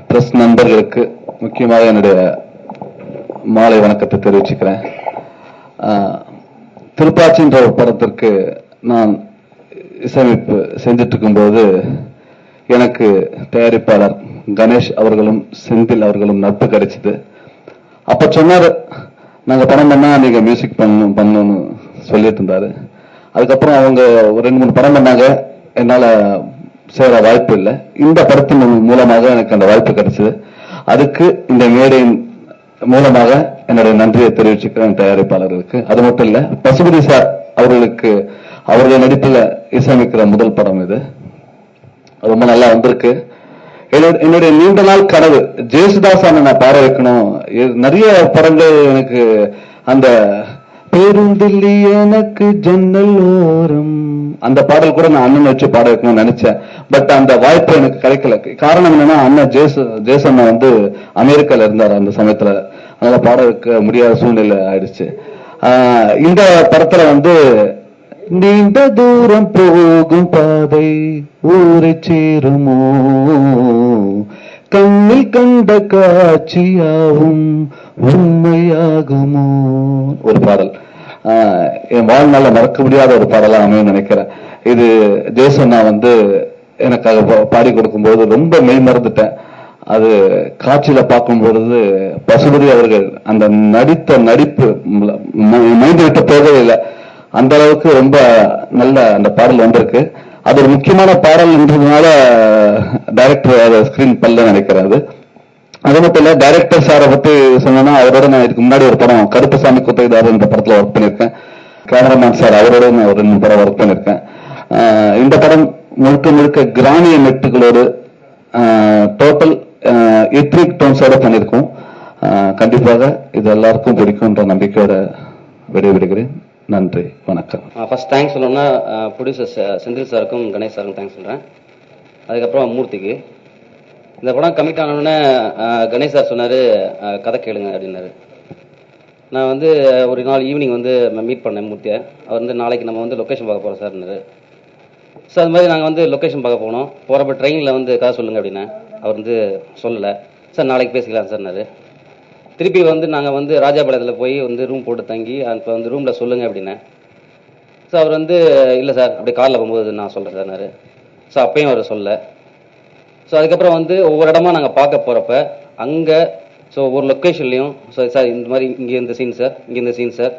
Press நண்பர்களுக்கு முக்கியமாக என்னுடைய மாலை வணக்கத்தை தெரிவிச்சுக்கிறேன். திருப்பாச்சின்ற ஒரு படத்திற்கு நான் இசையமைப்பு செஞ்சிட்டு இருக்கும்போது எனக்கு தயாரிப்பாளர் கணேஷ் அவர்களும் செந்தில் அவர்களும் நட்பு கிடைச்சது. அப்ப சொன்னாரு, நாங்க படம் பண்ணா நீங்க மியூசிக் பண்ணணும்னு சொல்லிட்டு இருந்தாரு. அதுக்கப்புறம் அவங்க ஒரு 2-3 படம் பண்ணாங்க, என்னால சேர வாய்ப்பு இல்லை. இந்த படத்தின் மூலமாக எனக்கு அந்த வாய்ப்பு கிடைச்சது. அதுக்கு இந்த மேடையின் மூலமாக என்னுடைய நன்றியை தெரிவிச்சுக்கிறேன் தயாரிப்பாளர்களுக்கு. அது மட்டும் இல்ல, பசுபதி சார் அவர்களுக்கு அவருடைய நடிப்புல இசையமைக்கிற முதல் படம் இது. ரொம்ப நல்லா வந்திருக்கு. என்னுடைய நீண்ட நாள் கனவு ஜேசுதாஸ் நான் பாட வைக்கணும். நிறைய படங்கள் எனக்கு அந்த பேருந்தில்லி எனக்கு ஜன்னல் ஓரம் அந்த பாடல் கூட நான் அண்ணன் வச்சு பாட வைக்கணும்னு நினைச்சேன். பட் அந்த வாய்ப்பு எனக்கு கிடைக்கல. காரணம் என்னன்னா, அண்ணன் ஜேசன் வந்து அமெரிக்கால இருந்தார் அந்த சமயத்துல. அதனால பாட வைக்க முடியாத சூழ்நிலை ஆயிடுச்சு. இந்த படத்துல வந்து நீண்ட தூரம் போகும் பாதை ஊரை சேருமோ, கண்ணில் கண்ட காட்சியாவும் உண்மையாகுமோ ஒரு பாடல். என் வாழ்நாள மறக்க முடியாத ஒரு பாடலா அமையும் நினைக்கிறேன். இது ஜேசன் வந்து எனக்காக பாடி கொடுக்கும்போது ரொம்ப மெய் மறந்துட்டேன். அது காட்சியில பார்க்கும் பொழுது பசுபதி அவர்கள் அந்த நடித்த நடிப்பு மைந்து விட்டு போகவே இல்லை. அந்த அளவுக்கு ரொம்ப நல்ல அந்த பாடல் வந்திருக்கு. அது ஒரு முக்கியமான பாடல் என்றதுனால டைரக்டர் அதை ஸ்கிரீன் பண்ணல நினைக்கிறாரு. அது மட்டும் இல்ல, டைரக்டர் சாரை பத்தி சொன்னா, அவரோட நான் இதுக்கு முன்னாடி ஒரு படம் கருப்பசாமி குத்தைதார் என்ற படத்துல ஒர்க் பண்ணிருக்கேன். கேமராமேன் சார் அவரோட நான் ஒரு 2 படம் ஒர்க் பண்ணிருக்கேன். இந்த படம் முழுக்க முழுக்க கிராமிய மெட்டுகளோடு டோட்டல் எத்னிக் டோன்ஸோட பண்ணிருக்கோம். கண்டிப்பாக இது எல்லாருக்கும் பிடிக்கும்ன்ற நம்பிக்கையோட விடைபெறுகிறேன். நன்றி, வணக்கம். ஃபர்ஸ்ட் தேங்க்ஸ் சொல்லணும்னா ப்ரொடியூசர் செந்தில் சாருக்கும் கணேஷ் சாருக்கும் தேங்க்ஸ் சொல்கிறேன். அதுக்கப்புறம் மூர்த்திக்கு. இந்த படம் கமிட் ஆனோடனே கணேஷ் சார் சொன்னார், கதை கேளுங்க அப்படின்னாரு. நான் வந்து ஒரு நாள் ஈவினிங் வந்து மீட் பண்ணேன் மூர்த்தியை. அவர் வந்து நாளைக்கு நம்ம வந்து லொக்கேஷன் பார்க்க போகிறோம் சார்னாரு. ஸோ அது மாதிரி நாங்கள் வந்து லொக்கேஷன் பார்க்க போனோம். போகிறப்ப ட்ரெயினில் வந்து கதை சொல்லுங்கள் அப்படின்னா அவர் வந்து சொல்லலை. சார் நாளைக்கு பேசிக்கலாம் சார்னாரு. திருப்பி வந்து நாங்கள் வந்து ராஜாபாளையத்தில் போய் வந்து ரூம் போட்டு தங்கி இப்போ வந்து ரூமில் சொல்லுங்கள் அப்படின்னேன். ஸோ அவர் வந்து இல்லை சார் அப்படி காரில் போகும்போது நான் சொல்கிறேன் சார்னாரு. ஸோ அப்பையும் அவர் சொல்ல. ஸோ அதுக்கப்புறம் வந்து ஒவ்வொரு இடமா நாங்கள் பார்க்க போகிறப்ப அங்கே ஸோ ஒவ்வொரு லொக்கேஷன்லையும் ஸோ சார் இந்த மாதிரி இங்கே இந்த சீன் சார், இங்கே இந்த சீன் சார்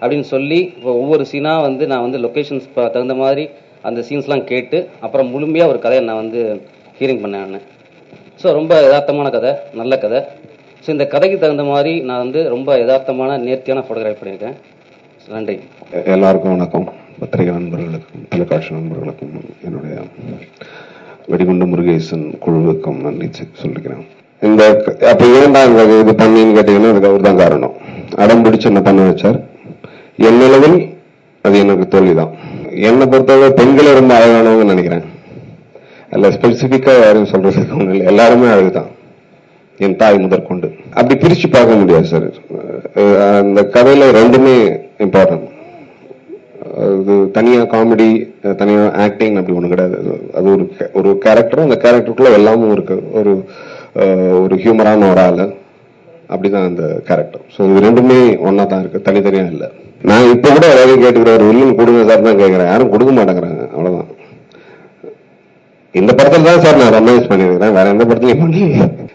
அப்படின்னு சொல்லி இப்போ ஒவ்வொரு சீனாக வந்து நான் வந்து லொக்கேஷன்ஸ் தகுந்த மாதிரி அந்த சீன்ஸ்லாம் கேட்டு அப்புறம் முழுமையாக ஒரு கதையை நான் வந்து ஹியரிங் பண்ணேன். ஸோ ரொம்ப யதார்த்தமான கதை, நல்ல கதை. ஸோ இந்த கதைக்கு தகுந்த மாதிரி நான் வந்து ரொம்ப யதார்த்தமான நேர்த்தியான ஃபோட்டோகிராஃபி பண்ணியிருக்கேன். நன்றி. எல்லாருக்கும் வணக்கம். பத்திரிகை நண்பர்களுக்கும் தொலைக்காட்சி நண்பர்களுக்கும் என்னுடைய வெடிகுண்டு முருகேசன் குழுவுக்கும் நன்றி சொல்லிக்கிறேன். இந்த அப்ப ஏன்டா இது பண்ணின்னு கேட்டீங்கன்னா அதுக்கு அவர் தான் காரணம். அடம் பிடிச்சு என்ன பண்ண வச்சார். என் நிலவில் அது எனக்கு தோல்விதான். என்னை பொறுத்தவரை பெண்களை ரொம்ப அழகானவங்க நினைக்கிறேன். அல்ல ஸ்பெசிபிக்கா யாரும் சொல்றதுக்கு ஒண்ணு இல்லை, எல்லாருமே அழகுதான். என் தாய் முதற்கொண்டு அப்படி பிரிச்சு பார்க்க முடியாது சார். அந்த கதையில ரெண்டுமே இம்பார்ட்டன்ட். அது தனியா காமெடி, தனியா ஆக்டிங் அப்படி ஒண்ணு கிடையாது. அது ஒரு கேரக்டர், அந்த கேரக்டருக்குள்ள எல்லாமும் இருக்கு. ஒரு ஹியூமரான ஒரு ஆளு, அப்படிதான் அந்த கேரக்டர். ஸோ இது ரெண்டுமே ஒன்னா தான் இருக்கு, தனித்தனியா இல்லை. நான் இப்ப கூட எல்லாரையும் கேட்டுக்கிற ஒரு வில்லன் கொடுங்க சார் தான் கேட்கிறேன். யாரும் கொடுக்க மாட்டேங்கிறாங்க, அவ்வளவுதான். இந்த படத்துல தான் சார் நான் ரொமான்ஸ் பண்ணிருக்கிறேன், வேற எந்த படத்துலயும் பண்ணி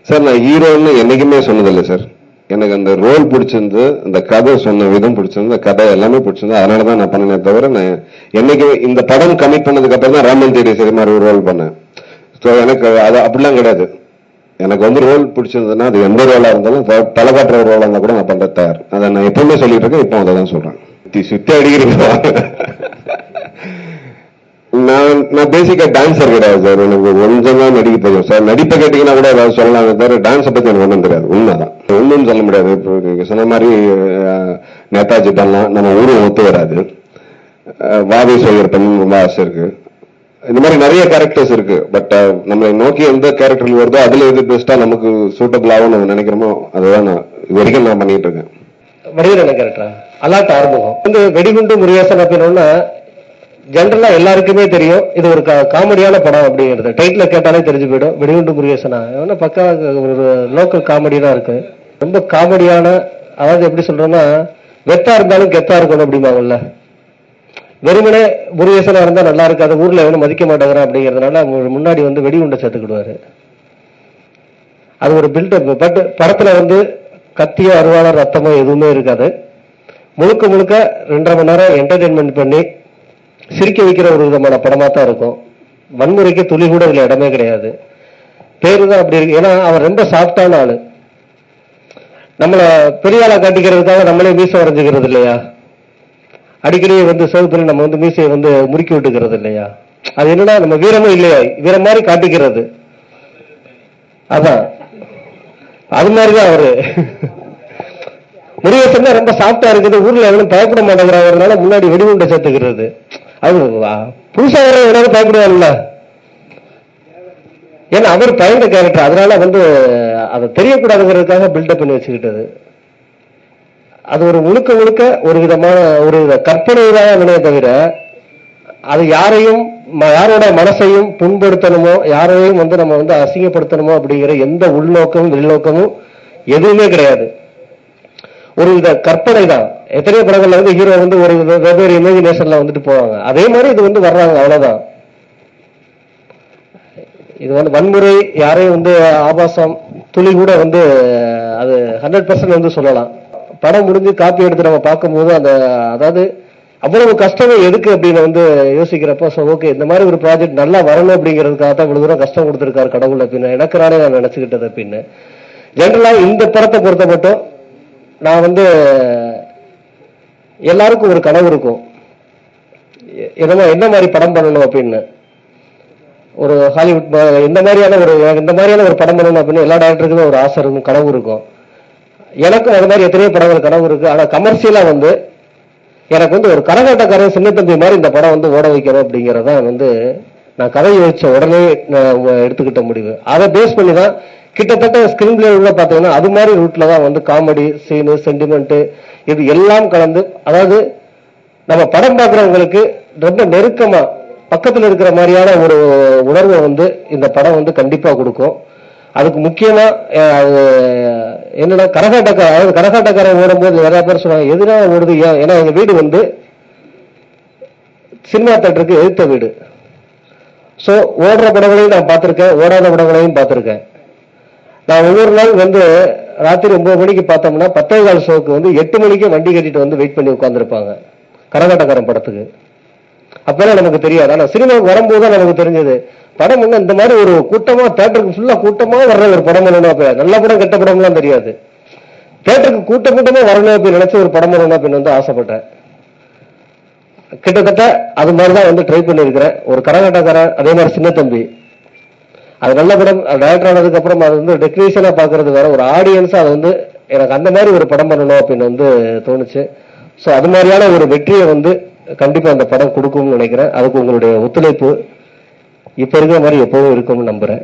சார் நான் ஹீரோன்னு என்னைக்குமே சொன்னதில்லை சார். எனக்கு அந்த ரோல் பிடிச்சிருந்து, அந்த கதை சொன்ன விதம் பிடிச்சிருந்து, கதை எல்லாமே பிடிச்சிருந்து, அதனாலதான் நான் பண்ணனே தவிர நான் என்னைக்கு இந்த படம் கமிட் பண்ணதுக்கு அப்புறம் தான் ராமன் தேடி சரி மாதிரி ஒரு ரோல் பண்ணேன். ஸோ எனக்கு அது அப்படிலாம் கிடையாது. எனக்கு வந்து ரோல் பிடிச்சிருந்ததுன்னா அது எந்த ரோலா இருந்தாலும், தலை காட்டுற ரோலா இருந்தா கூட நான் பண்ற தயார். அதை நான் எப்பவுமே சொல்லிட்டு இருக்கேன், இப்போ அதை தான் சொல்றேன். சுத்தி அடிக்கிறீங்களா? நான் பேசிக்கா டான்சர் கிடையாது சார். எனக்கு கொஞ்சம் தான் நடிக்க தெரியும் சார். நடிப்பை கேட்டீங்கன்னா கூட ஏதாவது சொல்லலாம் தவிர டான்ஸை பத்தி எனக்கு ஒன்றும் தெரியாது. உண்மைதான், ஒன்றும் சொல்ல முடியாது. இப்போ நீங்க சொன்ன மாதிரி நேதாஜி பண்ணலாம், நம்ம ஊரும் ஒத்து வராது. வாவி சோகர்பன் ரொம்ப ஆசை இருக்கு. இந்த மாதிரி நிறைய கேரக்டர்ஸ் இருக்கு. பட் நம்மளை நோக்கி எந்த கேரக்டர் வருதோ அதுல எது பெஸ்டா நமக்கு சூட்டபிள் ஆகும் நம்ம நினைக்கிறோமோ அதுதான் நான் இது வரைக்கும் நான் பண்ணிட்டு இருக்கேன். வடிவேலு கேரக்டரா அலாட்ட ஆரம்பம் வந்து வெடிகுண்டு முருகேசன் அப்படின்னா ஜென்ரலா எல்லாருக்குமே தெரியும் இது ஒரு காமெடியான படம் அப்படிங்கிறது. டைட்டில் கேட்டாலே தெரிஞ்சு போயிடும். வெடிகுண்டு முருகேசனா பக்கா ஒரு லோக்கல் காமெடி தான் இருக்கு. ரொம்ப காமெடியான, அதாவது எப்படி சொல்றோம்னா வெத்தா இருந்தாலும் கெத்தா இருக்கணும் அப்படிம்பாங்கல்ல. வெறுமனே முருகேசனா இருந்தா நல்லா இருக்காது, ஊர்ல எவனும் மதிக்க மாட்டேங்கிறான் அப்படிங்கிறதுனால முன்னாடி வந்து வெடிகுண்டை சேர்த்துக்கிடுவாரு. அது ஒரு பில்டப். பட் படத்துல வந்து கத்தியோ அருவாளோ ரத்தமோ எதுவுமே இருக்காது. முழுக்க முழுக்க 2.5 மணி நேரம் என்டர்டெயின்மெண்ட் பண்ணி சிரிக்க வைக்கிற ஒரு விதமான படமா தான் இருக்கும். வன்முறைக்கு துளி கூட இதுல இடமே கிடையாது. பேரு தான் அப்படி இருக்கு. ஏன்னா அவர் ரொம்ப சாஃப்டான ஆளு. நம்மள பெரிய ஆளா காட்டிக்கிறதுக்காக நம்மளே மீசை வரைஞ்சுக்கிறது இல்லையா, அடிக்கடி வந்து சிவப்பு நம்ம வந்து மீசையை வந்து முறுக்கி விட்டுக்கிறது இல்லையா. அது என்னன்னா நம்ம வீரமும் இல்லையா, வீர மாதிரி காட்டிக்கிறது. அதான் அது மாதிரிதான் அவரு. முருகேசன் ரொம்ப சாஃப்டா இருக்குது, ஊர்ல எவனும் பயப்பட மாட்டேங்கிறாங்கிறதுனால முன்னாடி வெடிகுண்டை சேர்த்துக்கிறது. அது புதுசா எவனாவது பயப்படுவாங்கல்ல, ஏன்னா அவர் பயந்த கேரக்டர், அதனால வந்து அதை தெரியக்கூடாதுங்கிறதுக்காக பில்டப் பண்ணி வச்சுக்கிட்டது. அது ஒரு முழுக்க முழுக்க ஒரு விதமான ஒரு கற்பனை தான் வினையை தவிர அது யாரையும் யாரோட மனசையும் புண்படுத்தணுமோ யாரையும் வந்து நம்ம வந்து அசிங்கப்படுத்தணுமோ அப்படிங்கிற எந்த உள்நோக்கமும் வெளிநோக்கமும் எதுவுமே கிடையாது. ஒரு வித கற்பனை தான். எத்தனையோ படங்கள்ல வந்து ஹீரோ வந்து ஒரு வெவ்வேறு இமேஜினேஷன்ல வந்துட்டு போவாங்க. அதே மாதிரி இது வந்து வர்றாங்க, அவ்வளவுதான். இது வந்து வன்முறை யாரையும் வந்து ஆபாசம் துளி கூட வந்து அது 100% வந்து சொல்லலாம். படம் முடிஞ்சு காப்பி எடுத்து நம்ம பார்க்கும்போது அந்த அதாவது அவ்வளவு கஷ்டமே எதுக்கு அப்படின்னு வந்து யோசிக்கிறப்ப ஓகே இந்த மாதிரி ஒரு ப்ராஜெக்ட் நல்லா வரணும் அப்படிங்கிறதுக்காக தான் இவ்வளவு தூரம் கஷ்டம் கொடுத்திருக்காரு கடவுள் அப்படின்னு எனக்கு நானே நான் நினைச்சுக்கிட்டது. அப்படின்னு ஜென்ரலா இந்த படத்தை பொறுத்த மட்டும் நான் வந்து எல்லாருக்கும் ஒரு கனவு இருக்கும், என்ன மாதிரி படம் பண்ணணும் அப்படின்னு. ஒரு ஹாலிவுட் இந்த மாதிரியான ஒரு படம் பண்ணணும் அப்படின்னு எல்லா டைரக்டருக்குமே ஒரு ஆசை இருக்கும், கனவு இருக்கும். எனக்கும் அது மாதிரி எத்தனையோ படங்கள் கனவு இருக்கு. ஆனா கமர்ஷியலா வந்து எனக்கு வந்து ஒரு கரகாட்டக்காரன் சின்ன தம்பி மாதிரி இந்த படம் வந்து ஓட வைக்கணும் அப்படிங்கறத வந்து நான் கதை யோசிச்ச உடனே எடுத்துக்கிட்ட முடிவு. அதை பேஸ் பண்ணி தான் கிட்டத்தட்ட ஸ்கிரீன் பிளே உள்ள பாத்தீங்கன்னா அது மாதிரி ரூட்ல தான் வந்து காமெடி சீனு சென்டிமெண்ட் இது எல்லாம் கலந்து, அதாவது நம்ம படம் பார்க்கறவங்களுக்கு ரொம்ப நெருக்கமா பக்கத்துல இருக்கிற மாதிரியான ஒரு உணர்வை வந்து இந்த படம் வந்து கண்டிப்பா கொடுக்கும். அதுக்கு முக்கியமா என்னன்னா கரகாட்டக்காரன் ஓடும்போது நிறைய பேர் சொல்லுவாங்க எதிராக ஓடுது. ஏன்னா எங்க வீடு வந்து சினிமா தியேட்டருக்கு எதிர்த்த வீடு. சோ ஓடுற படங்களையும் நான் பார்த்திருக்கேன், ஓடாத படங்களையும் பார்த்திருக்கேன். நான் ஒவ்வொரு நாள் வந்து ராத்திரி 9 மணிக்கு பார்த்தோம்னா 10:15 ஷோக்கு வந்து 8 மணிக்கு வண்டி கட்டிட்டு வந்து வெயிட் பண்ணி உட்கார்ந்துருப்பாங்க கரகாட்டக்காரன் படத்துக்கு. அப்பெல்லாம் நமக்கு தெரியாது. ஆனா சினிமாவுக்கு வரும்போது தான் நமக்கு தெரிஞ்சது படம் வந்து இந்த மாதிரி ஒரு கூட்டமா தியேட்டருக்கு ஃபுல்லா கூட்டமா வர்ற ஒரு படம் பண்ணணும். அப்ப நல்ல படம் கெட்ட படம்லாம் தெரியாது, தியேட்டருக்கு கூட்டமா வரணும் அப்படின்னு நினைச்ச ஒரு படம் பண்ணணும் அப்படின்னு வந்து ஆசைப்பட்டேன். கிட்டத்தட்ட அது மாதிரிதான் வந்து ட்ரை பண்ணிருக்கிறேன். ஒரு கரகாட்டக்காரன், அதே மாதிரி சின்ன தம்பி, அது நல்ல படம். டைரக்டர் ஆனதுக்கு அப்புறம் அது வந்து டெக்னீஷியனா பாக்குறது வேற, ஒரு ஆடியன்ஸா அது வந்து எனக்கு அந்த மாதிரி ஒரு படம் பண்ணணும் அப்படின்னு வந்து தோணுச்சு. சோ அது மாதிரியான ஒரு வெற்றியை வந்து கண்டிப்பா அந்த படம் கொடுக்கும்னு நினைக்கிறேன். அதுக்கு உங்களுடைய ஒத்துழைப்பு இப்ப இருக்கிற மாதிரி எப்பவும் இருக்கும்னு நம்புறேன்.